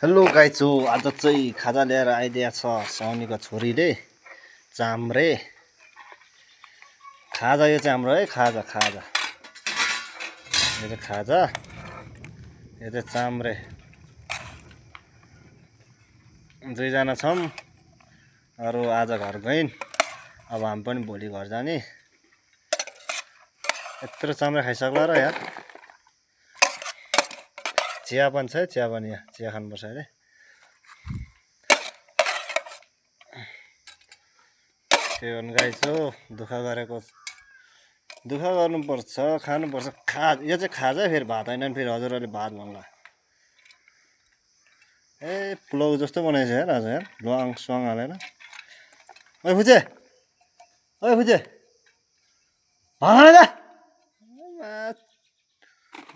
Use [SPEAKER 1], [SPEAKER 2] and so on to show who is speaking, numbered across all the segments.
[SPEAKER 1] Hello गाइजो आज चाहिँ खाजा ल्याएर आइदिएको छ साउनीको छोरीले चाम्रे खाजा। यो चाहिँ हाम्रो है खाजा खाजा यो चाहिँ खाजा यो चाहिँ चाम्रे। दुईजना छौँ, अरू आज घर गइन्। अब हामी पनि भोलि घर जाने। यत्रो चाम्रे खाइसक्ला र यार। चिया पनि छ, चिया पनि यहाँ चिया खानुपर्छ अरे। के गर्नु गाइस हो, दुःख गर्नुपर्छ, खानुपर्छ। यो चाहिँ खाजा, फेरि भात होइन भने फेरि हजुरहरूले भात भन्ला। ए पुलाउ जस्तो बनाएछ यार आज यार, ल्वाङ स्वाङ हालेर। ओइ फुचे, भात खाने त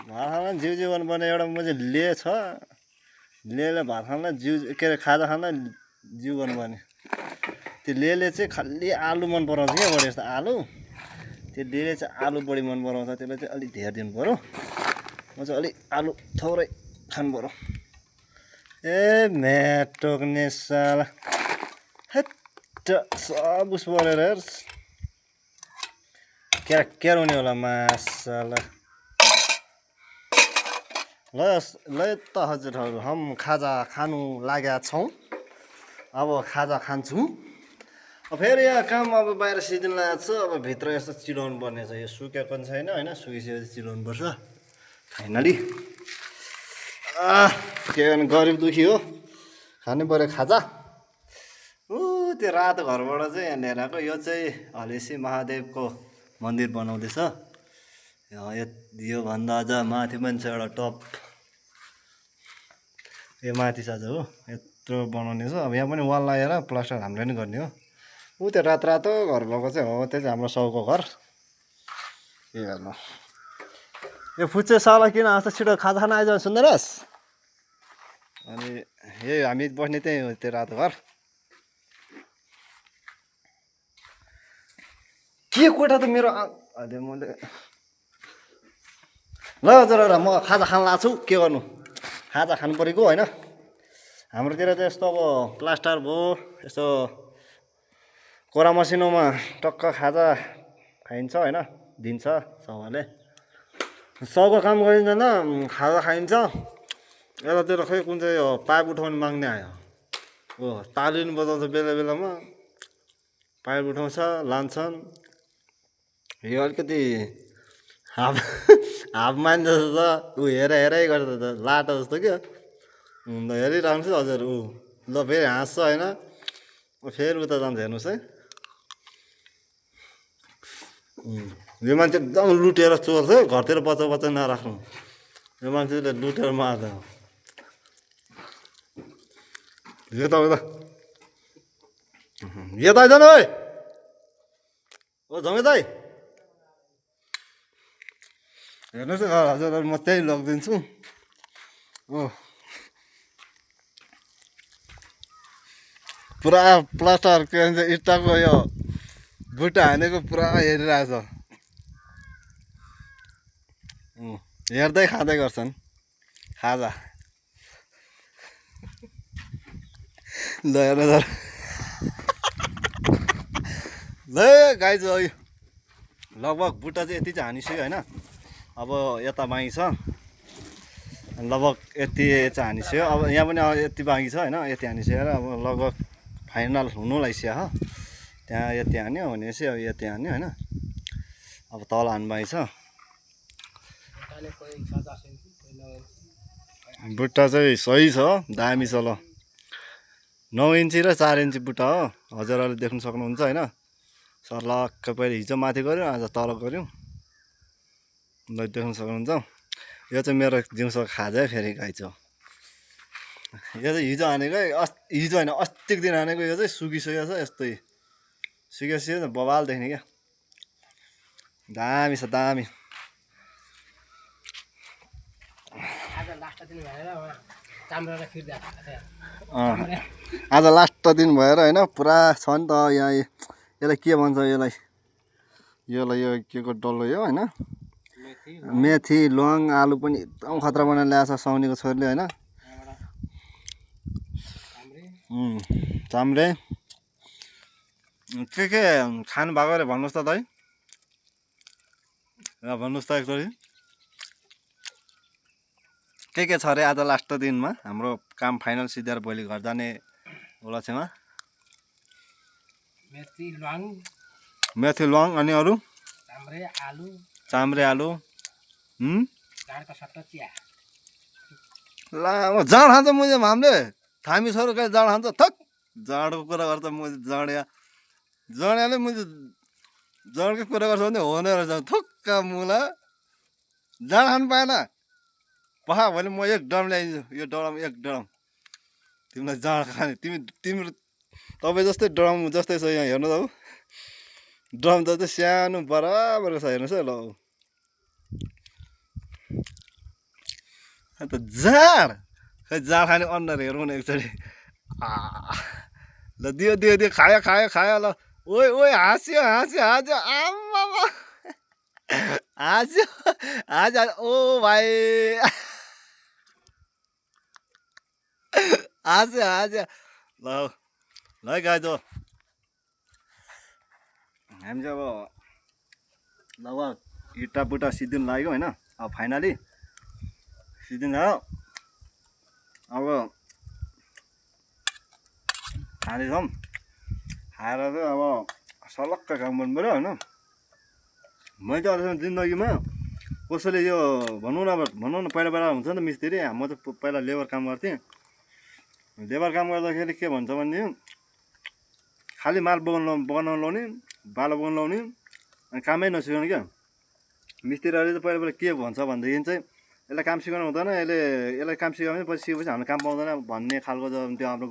[SPEAKER 1] भात खाना जिउ गर्नुपर्ने एउटा मैले ले छ, लेले भात खानलाई जिउ के अरे खाजा खानलाई जिउ गर्नुपर्ने। त्यो लेले चाहिँ खालि आलु मन पराउँछ क्या, बढी जस्तो आलु। त्यो लेले चाहिँ आलु बढी मन पराउँछ, त्यसलाई चाहिँ अलिक धेरै दिनु पऱ्यो। म चाहिँ अलिक आलु थोरै खानु पऱ्यो। ए म्याटोक्ने साला हेट सब उस परेर हेर, क्यार हुने होला मासाला। ल त हजुरहरू, हम खाजा खानु लागेका छौँ। अब खाजा खान्छौँ। फेरि यहाँ काम अब बाहिर सिजन लागेको छ। अब भित्र यस्तो चिलाउनु पर्ने छ। यो सुकेको पनि छैन होइन, सुकिसकेपछि चिलाउनु पर्छ फाइनली। के गर्नु, गरिब दुखी हो, खानु पर्यो खाजा। त्यो रातो घरबाट चाहिँ यहाँ लिएर आएको। यो चाहिँ हलेसी महादेवको मन्दिर बनाउँदैछ। यो भन्दा अझ माथि पनि छ एउटा टप। यो माथि छ हो, यत्रो बनाउने छ। अब यहाँ पनि वाल लगाएर प्लास्टर हामीले नै गर्ने हो। त्यो रातो घर भएको चाहिँ हो, त्यो चाहिँ हाम्रो साउको घर। के गर्नु, यो फुच्चे साला किन आउँछ, छिटो खाजा खान आइज सुन्दैनस्। अनि यही हामी बस्ने त्यही हो, त्यो रातो घर। के कोठा त मेरो मैले ल हजुर म खाजा खान लाग्छु छु। के गर्नु, खाजा खानु परेको होइन। हाम्रोतिर चाहिँ यस्तो अब प्लास्टर भयो, यस्तो कोरा मसिनोमा टक्क खाजा खाइन्छ होइन, दिन्छ सबैले। सबको काम गरिँदैन, खाजा खाइन्छ। यतातिर खै कुन चाहिँ यो पाइप उठाउनु माग्ने आयो हो, ताली पनि बजाउँछ बेला बेलामा, पाइप उठाउँछ लान्छन्। यो अलिकति हाफ मान्छे जस्तो ऊ हेरै गर्दा त लाटो जस्तो क्या। ल हेरिरहनु छु हजुर। ल फेरि हाँस्छ होइन, फेरि उता जान्छ हेर्नुहोस् है। यो मान्छे एकदम लुटेर चोर्छ है, घरतिर बच्चा नराख्नु। यो मान्छेले लुटेर मार्छ। यता आइज न है, ओ झमै दाइ हेर्नुहोस् न हजुर, म त्यही लगिदिन्छु। पुरा प्लास्टर के भन्छ इँटाको यो बुट्टा हानेको पुरा हेरिरहेछ। हेर्दै खाँदै गर्छन् खाजा। ल हेर्नु ल गाइज, लगभग बुट्टा चाहिँ यति चाहिँ हानिसक्यो होइन। अब यता बाँकी छ, लगभग यति चाहिँ हानिसक्यो। अब यहाँ पनि अब यति बाँकी छ होइन, यति हानिसकेर अब लगभग फाइनल हुनु लागिसक्यो हो। त्यहाँ यति हान्यो भनेपछि अब यति हान्यो होइन। अब तल हान्नु बाँकी छ। बुट्टा चाहिँ सही छ, दामी छ। ल 9 इन्ची र 4 इन्ची बुट्टा हो, हजुरहरूले देख्नु सक्नुहुन्छ होइन। सर्लक्क पहिले हिजो माथि गऱ्यो, आज तल गऱ्यौँ। ल देख्नु सक्नुहुन्छ। यो चाहिँ मेरो जिउँसो खाजा फेरि गाइज हो। यो चाहिँ हिजो हानेको है, हिजो होइन अस्तिको दिन हानेको। यो चाहिँ सुकिसकेको छ, यस्तै सुकेपछि बबाल देख्ने क्या। दामी छ दामी। आज लास्ट दिन भएर होइन, पुरा छ नि त यहाँ। यसलाई के भन्छ, यसलाई यो के को डल्लो यो होइन। मेथी ल्वाङ आलु पनि एकदम खतरा बनाएर ल्याएको छ साउनीको छोरीले होइन। चाम्रे के खानु भएको अरे भन्नुहोस् त दाइ र भन्नुहोस् त एकचोटि के छ अरे आज लास्ट दिनमा हाम्रो काम फाइनल सिधेर भोलि घर जाने उपलक्ष्यमा मेथी ल्वाङ अनि अरू चाम्रे आलु लामो जाँड खान्छ मुझे हामीले थामी छोरो कहिले जाँड खान्छ थक जाँडको कुरा गर्छ म जड्याले मुझे जड्कै कुरा गर्छ भने हो नै रहेछ थुक्क मुला जाँड खानु पाएन पखा भने म एक ड्रम ल्याइदिन्छु यो ड्रम एक ड्रम तिमीलाई जाँड खाने तिम्रो तपाईँ जस्तै ड्रम जस्तै छ यहाँ हेर्नु त ड्रम जस्तै सानो बराबरको छ हेर्नुहोस् है ल अन्त जाँड खै जाँड खाने अनुहार हेरौँ न एकचोटि ल दियो दियो दियो खायो ल ओइ ओइ हाँस्यो आम्मा हाँस्यो ओ भाइ हाँस्यो ल ल है गाइज हामी चाहिँ अब लगभग इट्टा बुट्टा सिद्धिनु लाग्यो होइन अब फाइनली सिद्धिनु लाग्यो अब खाँदैछौँ खाएर चाहिँ अब सलक्क काम गर्नु पऱ्यो होइन मैले चाहिँ अहिलेसम्म जिन्दगीमा कसैले यो भनौँ न पहिला हुन्छ नि त मिस्त्री म चाहिँ पहिला लेबर काम गर्थेँ लेबर काम गर्दाखेरि के भन्छ भने खालि माल बनाउनु लाउने बालो बनाउनु लाउने अनि कामै नसिकाउने क्या मिस्त्रीहरूले चाहिँ पहिला के भन्छ भनेदेखि चाहिँ यसलाई काम सिकाउनु हुँदैन यसलाई काम सिकायो भने पछि सिकेपछि हाम्रो काम पाउँदैन भन्ने खालको त्यो हाम्रो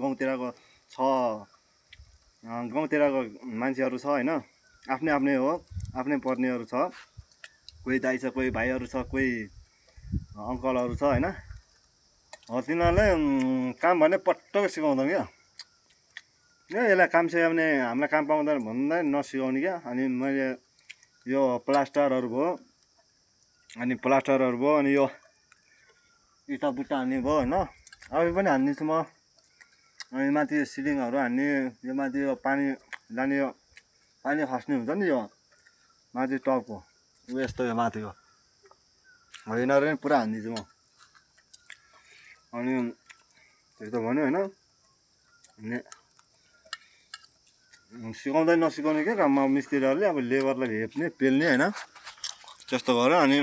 [SPEAKER 1] गाउँतिरको मान्छेहरू छ होइन आफ्नै हो आफ्नै पर्नेहरू छ कोही दाइ छ कोही भाइहरू छ कोही अङ्कलहरू छ होइन हो तिनीहरूले काम भने पटक्क सिकाउँदैन क्या यसलाई काम सिकायो भने हामीलाई काम पाउँदैन भन्दै नसिकाउने क्या अनि मैले यो प्लास्टरहरू भयो अनि यो इटा बुट्टा हान्ने भयो होइन अघि पनि हान्दैछु म अनि माथि सिलिङहरू हान्ने यो माथि यो पानी जाने यो पानी खस्ने हुन्छ नि यो माथि टपको ऊ यस्तो यो माथिको हो यिनीहरू पनि पुरा हान्दिन्छु म अनि त्यो त भन्यो होइन अनि सिकाउँदै नसिकाउने क्या काममा मिस्त्रीहरूले अब लेबरलाई हेप्ने पेल्ने होइन त्यस्तो गर्यो अनि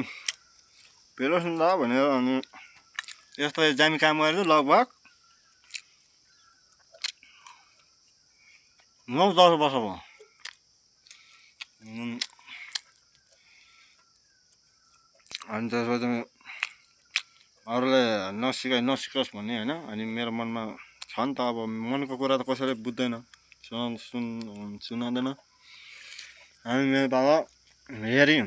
[SPEAKER 1] पेलोस् न त भनेर अनि यस्तो जामी काम गरेर लगभग 9-10 वर्ष भयो अनि त्यसपछि अरूले नसिकोस् भन्ने होइन अनि मेरो मनमा छ नि त अब मनको कुरा त कसैले बुझ्दैन सुनाउँदैन अनि मेरो बाबा हेऱ्यौँ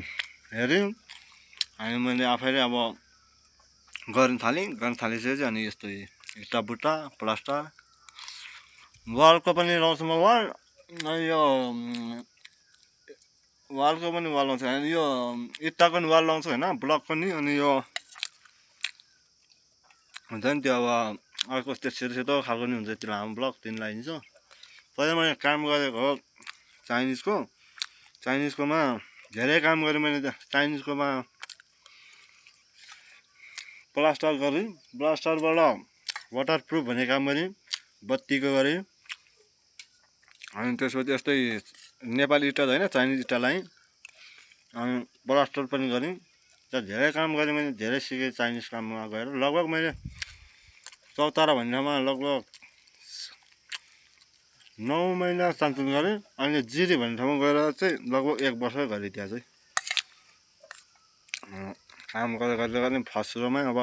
[SPEAKER 1] अनि मैले आफैले अब गर्न थालिसकेपछि अनि यस्तो इट्टा बुट्टा प्लास्टर वालको पनि लाउँछु म वाल अनि यो वालको पनि वाल लाउँछु अनि यो इट्टाको पनि वाल लाउँछु होइन ब्लक पनि अनि यो हुन्छ नि त्यो अब अर्को त्यो सेतो खालको नि हुन्छ त्यो लामो ब्लक तिन लगाइदिन्छ पहिला मैले काम गरेको हो चाइनिजकोमा धेरै काम गरेँ मैले चाइनिजकोमा प्लास्टरबाट वाटरप्रुफ भन्ने काम गरेँ बत्तीको गरेँ अनि त्यसपछि यस्तै नेपाली इँटा होइन चाइनिज इँटा लगाएँ अनि प्लास्टर पनि गरेँ धेरै काम गरेँ मैले धेरै सिकेँ चाइनिज काममा गएर लगभग मैले चौतारा भन्ने ठाउँमा लगभग 9 महिना चान्चुन गरेँ अनि जिरी भन्ने ठाउँमा गएर चाहिँ लगभग 1 वर्ष गरेँ त्यहाँ चाहिँ काम गर्दै फर्स्ट सुरुमै अब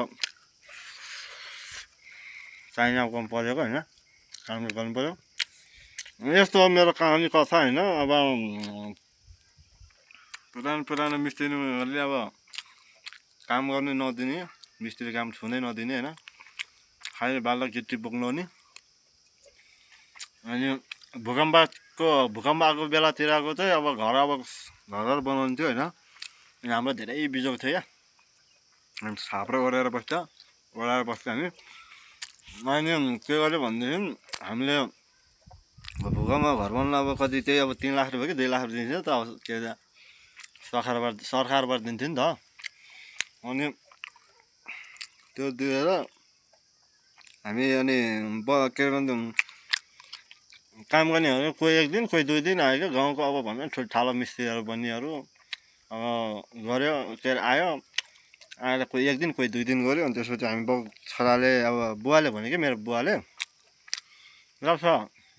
[SPEAKER 1] चाइना काम परेको होइन काम गर्नु पऱ्यो यस्तो हो मेरो कहानी कथा होइन अब पुरानो मिस्त्रीहरूले अब काम गर्नु नदिने मिस्त्री काम छुनै नदिने होइन खालि बाल्दा गिट्टी बोक्नु अनि भूकम्प आएको बेलातिरको चाहिँ अब घर बनाउँथ्यो होइन अनि हाम्रो धेरै बिजोग थियो क्या अनि छाप्रो ओढेर बस्थ्यो हामी अनि के गर्यो भनेदेखि हामीले भूकम्पमा घर बनाउनु अब कति त्यही अब 3 लाख रुपियाँ कि 2 लाख रुपियाँ दिन्छ त अब के सरकारबाट दिन्थ्यो नि त अनि त्यो दिएर हामी अनि के भन्छ काम गर्नेहरू कोही 1 दिन कोही 2 दिन आयो क्या गाउँको अब भन्छ ठुलो मिस्त्रीहरू बन्नेहरू गऱ्यो के अरे आयो आएर कोही 1 दिन कोही 2 दिन गऱ्यो अनि त्यसपछि हामी छोराले अब बुवाले भन्यो कि मेरो बुवाले ल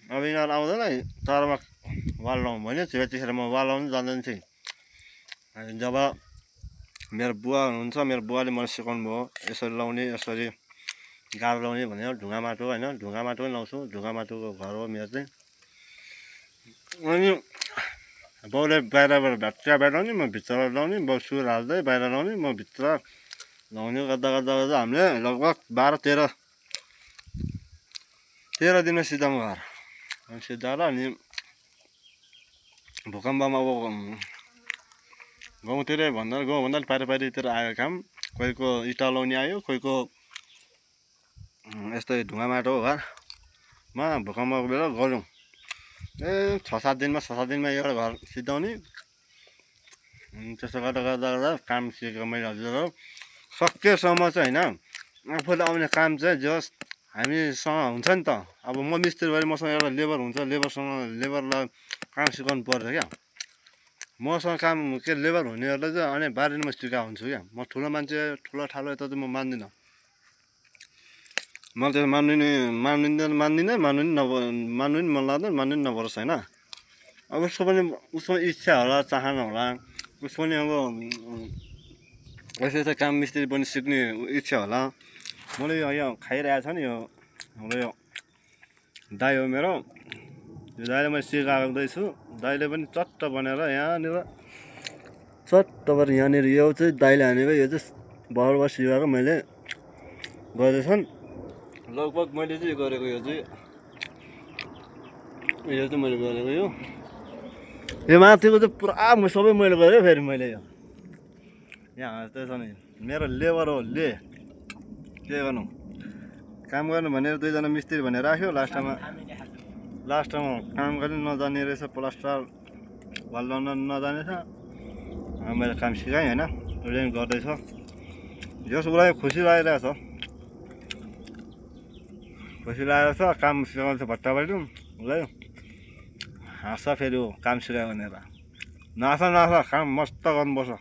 [SPEAKER 1] अब यिनीहरू आउँदैन तरमा वाल लाउँ भन्यो त्यतिखेर म वाल लाउनु जान्दैन थिएँ जब मेरो बुवा हुनुहुन्छ मेरो बुवाले मलाई सिकाउनु भयो यसरी लाउने यसरी गाह्रो लाउने भनेर ढुङ्गा माटो होइन ढुङ्गा माटो पनि लाउँछु ढुङ्गा माटोको घर हो मेरो चाहिँ अनि बाउले बाहिरबाट भ्याट्टा बाहिर लाउने म भित्र लाउने बाउ सुर हाल्दै बाहिर लाउने म भित्र लाउने गर्दा गर्दा गर्दा हामीले लगभग 13 दिनमा सिधाउँ घर अनि सिधाएर अनि भूकम्पमा अब गाउँतिरै गाउँभन्दा पारितिर आयो काम कोहीको इँटा लाउने आयो कोहीको यस्तै ढुङ्गा माटो घरमा भूकम्पको बेला गऱ्यौँ 6-7 दिनमा एउटा घर सिधाउने त्यसो गर्दा गर्दा गर्दा काम सिकेको मैले हजुर सकेसम्म चाहिँ होइन आफूले आउने काम चाहिँ जस हामीसँग हुन्छ नि त अब म मिस्त्री भएर मसँग एउटा लेबर हुन्छ लेबरलाई काम सिकाउनु पर्छ क्या मसँग काम के लेबर हुनेहरूलाई चाहिँ अनि बारीमा सिकाएको हुन्छु क्या म ठुलो मान्छे ठुलो ठालो यता चाहिँ म मान्दिनँ मलाई त्यो मान्दिनँ मान्नु नि मन लाग्दैन मान्नु नि नपरोस् होइन अब उसको इच्छा होला चाहना होला उसको पनि अब यसो काम मिस्त्री पनि सिक्ने इच्छा होला मैले यहाँ खाइरहेको छ नि यो हाम्रो यो दाइ हो मेरो यो दाइले मैले सिकाउँदैछु दाइले पनि चट्ट बनाएर यहाँनिर चट्ट गरेर यहाँनिर यो चाहिँ दाइले हानेको यो चाहिँ बहरबाट सिकाएको मैले गर्दैछन् लगभग मैले चाहिँ गरेको यो चाहिँ मैले गरेको यो माथिको चाहिँ पुरा सबै मैले गरेँ फेरि मैले यो यहाँ हाँस्दैछ नि मेरो लेबर हो के गर्नु काम गर्नु भनेर 2 जना मिस्त्री भनेर राख्यो लास्टमा काम गर्नु नजाने रहेछ प्लास्टर वाल लाउन नजाने छ मैले काम सिकाएँ होइन उसले पनि गर्दैछ जस उसलाई खुसी लागिरहेछ काम सिकाउँछ भट्टाबाट उसलाई हाँस्छ फेरि काम सिकायो भनेर नाच काम मस्त गर्नुपर्छ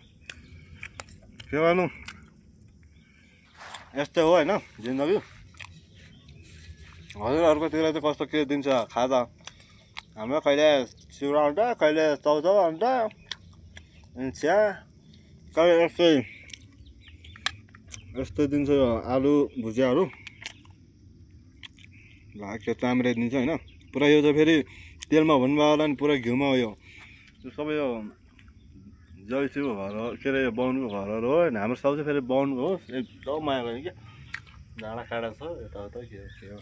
[SPEAKER 1] के गर्नु यस्तै हो होइन जिन्दगी हजुरहरूकोतिर चाहिँ कस्तो के दिन्छ खाजा हाम्रो कहिले चिउरा हुन्छ कहिले चाउचाउ हुन्छ अनि चिया कहिले यस्तै दिन्छ आलु भुजियाहरू भाग्य चाम्रे दिन्छ होइन पुरा यो चाहिँ फेरि तेलमा भन्नुभयो होला नि पुरा घिउमा हो यो सबै यो जयसीको घर हो के अरे बाहुनको घरहरू हो होइन हाम्रो सब चाहिँ फेरि बाहुनको हो एकदम माया गर्ने क्या डाँडा काँडा छ यताउता के हो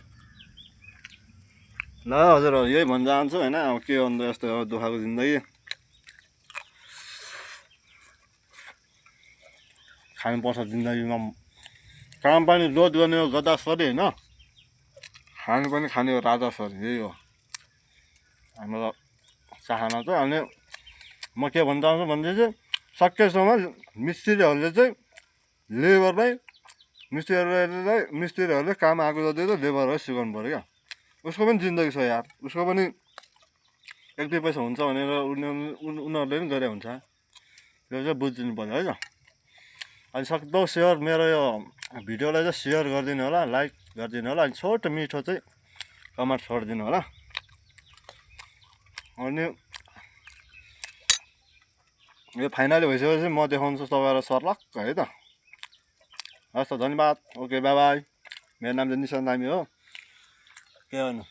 [SPEAKER 1] ल हजुर यही भन्न चाहन्छु होइन अब के अन्त यस्तो हो दुःखको जिन्दगी खानुपर्छ जिन्दगीमा काम पनि रोज गर्ने हो गदा सरी होइन खानु पनि खाने हो राजा सरी यही हो हाम्रो चाहना चाहिँ अनि म के भन्न चाहन्छु भन्दैछु सकेसम्म मिस्त्रीहरूले चाहिँ मिस्त्रीहरूले काम आएको जति चाहिँ लेबरलाई सिकाउनु पऱ्यो क्या उसको पनि जिन्दगी छ यार उसको पनि 1-2 पैसा हुन्छ भनेर उनीहरूले पनि गरे हुन्छ त्यो चाहिँ बुझिदिनु पर्यो है त अनि सक्दो मेरो यो भिडियोलाई चाहिँ सेयर गरिदिनु होला लाइक गरिदिनु होला अनि छोटो मिठो चाहिँ कमेन्ट छोडिदिनु होला अनि यो फाइनली भइसकेपछि म देखाउँछु तपाईँलाई सर्लक्क है त हस् त धन्यवाद ओके बाई बाई मेरो नाम चाहिँ निशान्त दामी हो के गर्नु